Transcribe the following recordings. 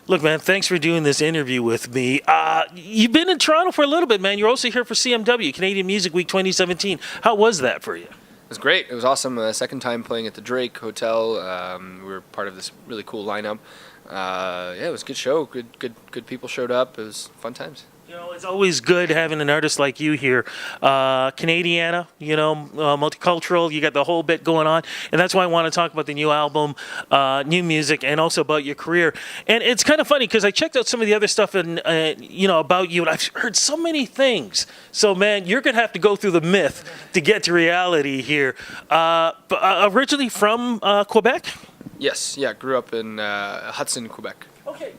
Look, man, thanks for doing this interview with me. You've been in Toronto for a little bit, man. You're also here for CMW, Canadian Music Week 2017. How was that for you? It was great. It was awesome. Second time playing at the Drake Hotel. We were part of this really cool lineup. Yeah, it was a good show. Good people showed up. It was fun times. You know, it's always good having an artist like you here. Canadiana, multicultural, you got the whole bit going on. And that's why I want to talk about the new album, new music, and also about your career. And it's kind of funny because I checked out some of the other stuff about you, and I've heard so many things. So, man, you're going to have to go through the myth to get to reality here. Originally from Quebec? Yes, yeah, grew up in Hudson, Quebec. Okay.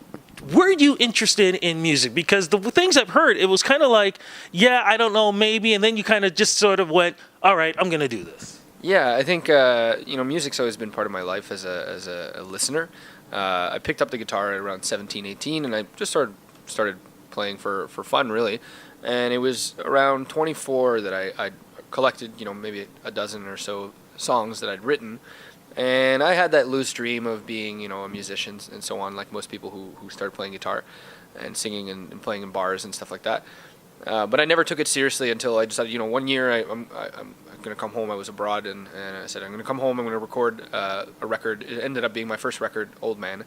Were you interested in music? Because the things I've heard, it was kind of like, yeah, I don't know, maybe, and then you kind of just sort of went, all right, I'm going to do this. Yeah, I think music's always been part of my life as a listener. I picked up the guitar at around 17, 18, and I just started playing for fun, really. And it was around 24 that I collected, maybe a dozen or so songs that I'd written. And I had that loose dream of being, a musician and so on, like most people who started playing guitar and singing and playing in bars and stuff like that. But I never took it seriously until I decided, one year I'm going to come home. I was abroad, and I said, I'm going to come home, I'm going to record a record. It ended up being my first record, Old Man.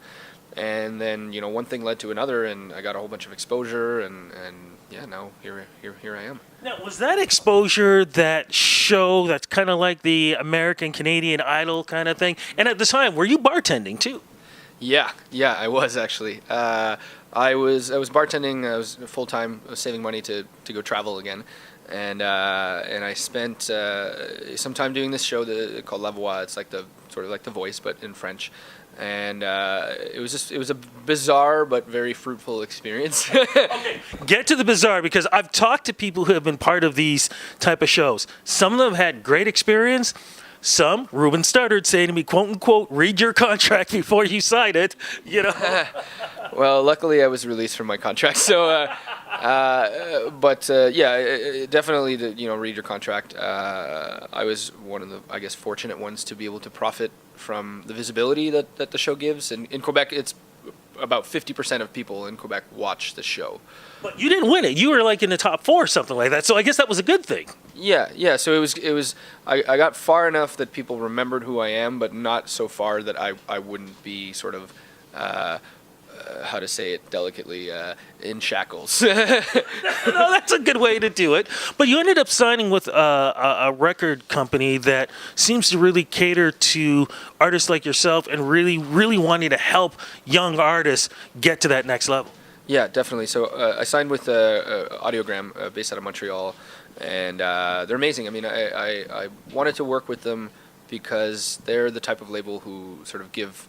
And then, one thing led to another, and I got a whole bunch of exposure, and yeah, now here I am. Now, was that exposure, that show that's kind of like the American Canadian Idol kind of thing? And at the time, were you bartending too? Yeah, I was actually. I was bartending. I was full time. I was saving money to go travel again, and I spent some time doing this show called La Voix. It's like sort of like The Voice, but in French. And it was a bizarre but very fruitful experience. Okay, get to the bizarre, because I've talked to people who have been part of these type of shows. Some of them had great experience. Some, Ruben stuttered, saying to me, quote unquote, read your contract before you sign it. Well, luckily I was released from my contract, so. Definitely read your contract. I was one of the, I guess, fortunate ones to be able to profit from the visibility that the show gives. And in Quebec, it's about 50% of people in Quebec watch the show. But you didn't win it. You were like in the top 4 or something like that. So I guess that was a good thing. Yeah. So it was. I got far enough that people remembered who I am, but not so far that I wouldn't be sort of. How to say it delicately, in shackles. No, that's a good way to do it. But you ended up signing with a record company that seems to really cater to artists like yourself and really, really wanting to help young artists get to that next level. Yeah, definitely. So I signed with Audiogram, based out of Montreal, and they're amazing. I mean, I wanted to work with them because they're the type of label who sort of give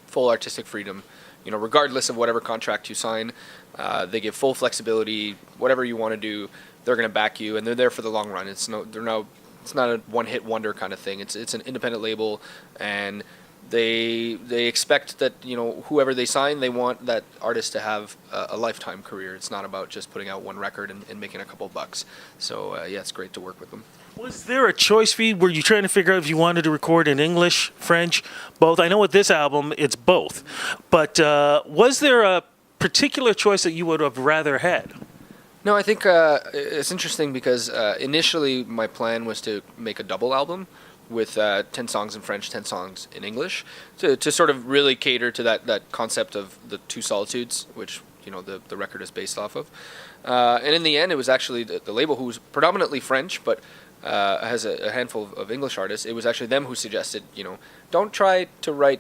full artistic freedom. Regardless of whatever contract you sign, they give full flexibility. Whatever you want to do, they're going to back you, and they're there for the long run. It's not a one-hit wonder kind of thing. It's an independent label, and they expect that whoever they sign, they want that artist to have a lifetime career. It's not about just putting out one record and making a couple bucks. So it's great to work with them. Was there a choice for you? Were you trying to figure out if you wanted to record in English, French, both? I know with this album, it's both. But was there a particular choice that you would have rather had? No, I think it's interesting because initially my plan was to make a double album with 10 songs in French, 10 songs in English, to sort of really cater to that concept of the two solitudes, which the record is based off of. And in the end, it was actually the label, who's predominantly French, but has a handful of English artists. It was actually them who suggested, don't try to write,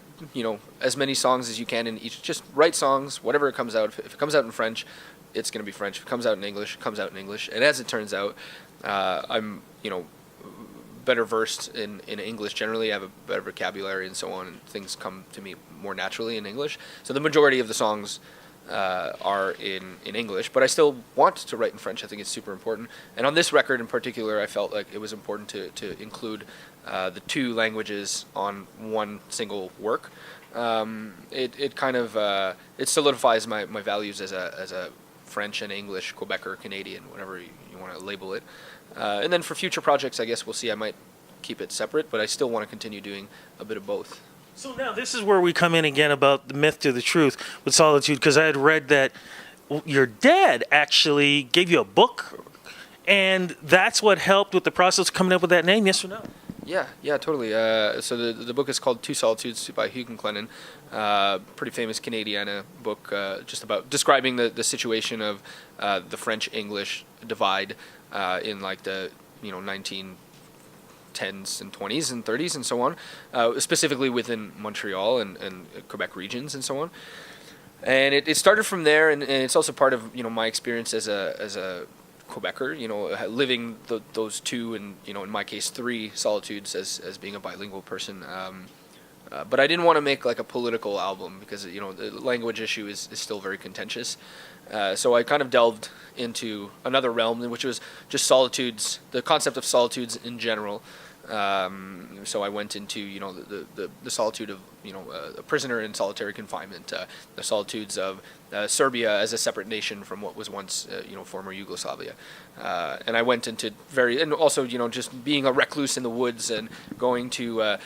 as many songs as you can in each. Just write songs, whatever it comes out. If it comes out in French, it's going to be French. If it comes out in English, it comes out in English. And as it turns out, I'm, better versed in English generally. I have a better vocabulary and so on, and things come to me more naturally in English. So the majority of the songs are in English, but I still want to write in French. I think it's super important. And on this record in particular, I felt like it was important to include the two languages on one single work. It kind of it solidifies my values as a French and English Quebecer, Canadian, whatever you want to label it. And then for future projects, I guess we'll see. I might keep it separate, but I still want to continue doing a bit of both. So now this is where we come in again about the myth to the truth with Solitude, because I had read that your dad actually gave you a book, and that's what helped with the process of coming up with that name. Yes or no? Yeah, totally. So the book is called Two Solitudes by Hugh Glennon. Pretty famous Canadiana book, just about describing the situation of the French-English divide in like the 1910s and 20s and 30s and so on, specifically within Montreal and Quebec regions and so on. And it started from there, and it's also part of my experience as a Quebecer, living those two and in my case three solitudes as being a bilingual person. But I didn't want to make like a political album because the language issue is still very contentious. So I kind of delved into another realm, which was just solitudes, the concept of solitudes in general. So I went into the solitude of a prisoner in solitary confinement, the solitudes of Serbia as a separate nation from what was once former Yugoslavia, and I went into and also just being a recluse in the woods and going to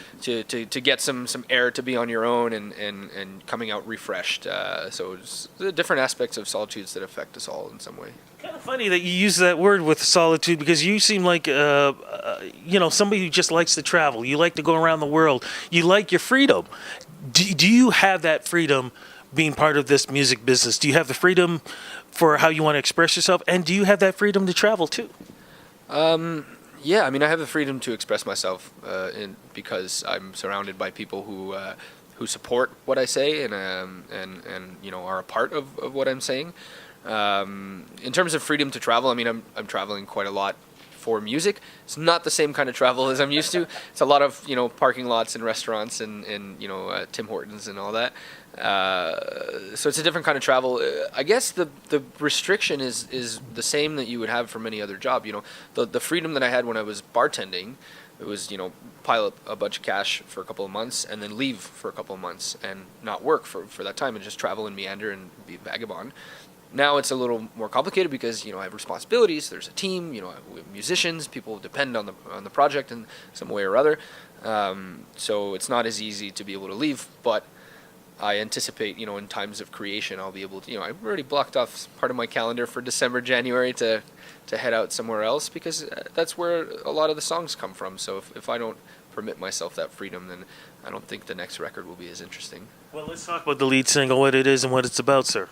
get some air to be on your own and coming out refreshed. So it's the different aspects of solitudes that affect us all in some way. Kind of funny that you use that word with solitude, because you seem like somebody who just likes to travel. You like to go around the world. You like your freedom. Do you have that freedom being part of this music business? Do you have the freedom for how you want to express yourself, and do you have that freedom to travel too? Yeah, I mean, I have the freedom to express myself because I'm surrounded by people who support what I say and are a part of what I'm saying. In terms of freedom to travel, I mean, I'm traveling quite a lot for music. It's not the same kind of travel as I'm used to. It's a lot of parking lots and restaurants and Tim Hortons and all that. So it's a different kind of travel. I guess the restriction is the same that you would have for any other job. The freedom that I had when I was bartending, it was pile up a bunch of cash for a couple of months and then leave for a couple of months and not work for that time and just travel and meander and be a vagabond. Now it's a little more complicated because I have responsibilities. There's a team. We have musicians. People depend on the project in some way or other. So it's not as easy to be able to leave. But I anticipate, in times of creation, I'll be able to. I've already blocked off part of my calendar for December, January to head out somewhere else because that's where a lot of the songs come from. So if I don't permit myself that freedom, then I don't think the next record will be as interesting. Well, let's talk about the lead single, what it is and what it's about, sir.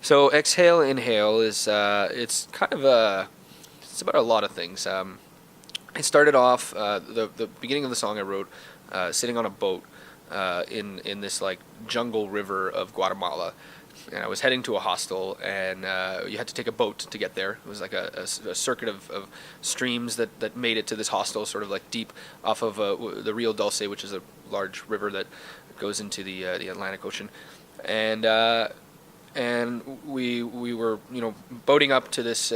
So Exhale, Inhale is it's kind of it's about a lot of things. It started off the beginning of the song I wrote sitting on a boat in this like jungle river of Guatemala, and I was heading to a hostel, and you had to take a boat to get there. It was like a circuit of streams that made it to this hostel, sort of like deep off of the Rio Dulce, which is a large river that goes into the Atlantic Ocean, and we were boating up to this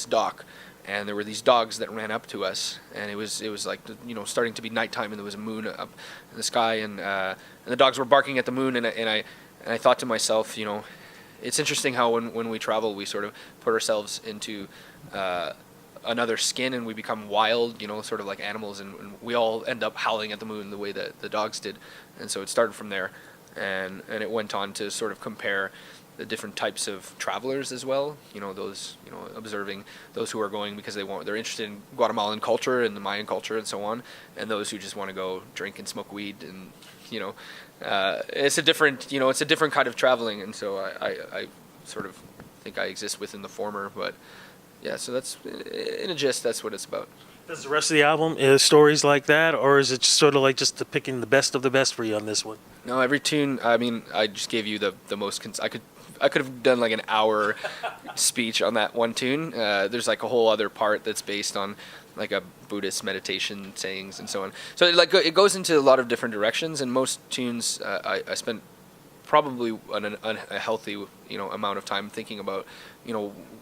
dock, and there were these dogs that ran up to us, and it was like starting to be nighttime, and there was a moon up in the sky, and the dogs were barking at the moon, and I thought to myself, it's interesting how when we travel we sort of put ourselves into another skin and we become wild, sort of like animals, and we all end up howling at the moon the way that the dogs did, and so it started from there. And it went on to sort of compare the different types of travelers as well. Those observing those who are going because they're interested in Guatemalan culture and the Mayan culture and so on, and those who just want to go drink and smoke weed and it's a different kind of traveling. And so I sort of think I exist within the former, but yeah. So that's in a gist. That's what it's about. Does the rest of the album is stories like that, or is it sort of like just picking the best of the best for you on this one? No, every tune. I mean, I just gave you the most. I could have done like an hour speech on that one tune. There's like a whole other part that's based on like a Buddhist meditation sayings and so on. So it goes into a lot of different directions. And most tunes, I spent probably an unhealthy amount of time thinking about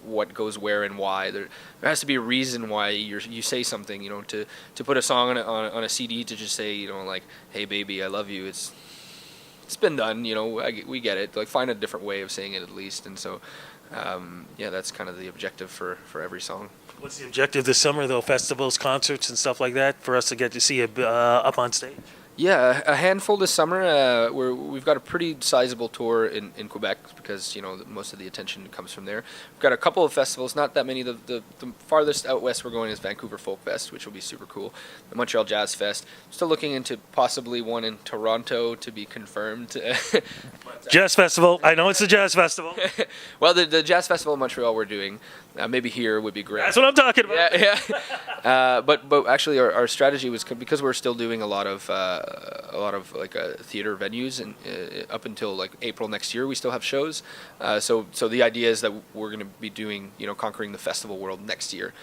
what goes where and why. There has to be a reason why you say something. To put a song on a CD to just say like, hey baby, I love you. It's been done. We get it. Like, find a different way of saying it at least. And so that's kind of the objective for every song. What's the objective this summer though? Festivals, concerts, and stuff like that for us to get to see it up on stage. Yeah, a handful this summer. We've got a pretty sizable tour in Quebec because most of the attention comes from there. We've got a couple of festivals, not that many. The farthest out west we're going is Vancouver Folk Fest, which will be super cool. The Montreal Jazz Fest. Still looking into possibly one in Toronto to be confirmed. Jazz Festival. I know it's a jazz festival. Well, the Jazz Festival in Montreal we're doing. Maybe here would be great. That's what I'm talking about. Yeah. But actually, our strategy was because we're still doing a lot of like theater venues, and up until like April next year, we still have shows. So the idea is that we're going to be doing conquering the festival world next year.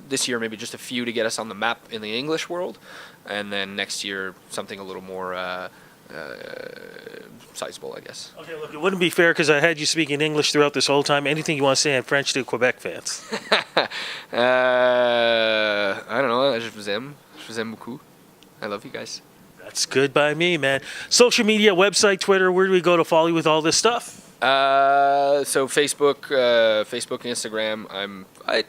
This year, maybe just a few to get us on the map in the English world, and then next year something a little more sizable, I guess. Okay, look, it wouldn't be fair because I had you speaking English throughout this whole time. Anything you want to say in French to Quebec fans? I don't know. Je vous aime beaucoup. I love you guys. That's good by me, man. Social media, website, Twitter, where do we go to follow you with all this stuff? So Facebook, Instagram. I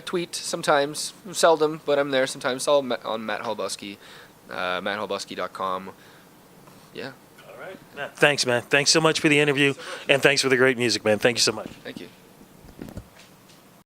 tweet sometimes, seldom, but I'm there sometimes. It's all on Matt Holubowski, mattholubowski.com. Yeah. All right. Thanks, man. Thanks so much for the interview, and thanks for the great music, man. Thank you so much. Thank you.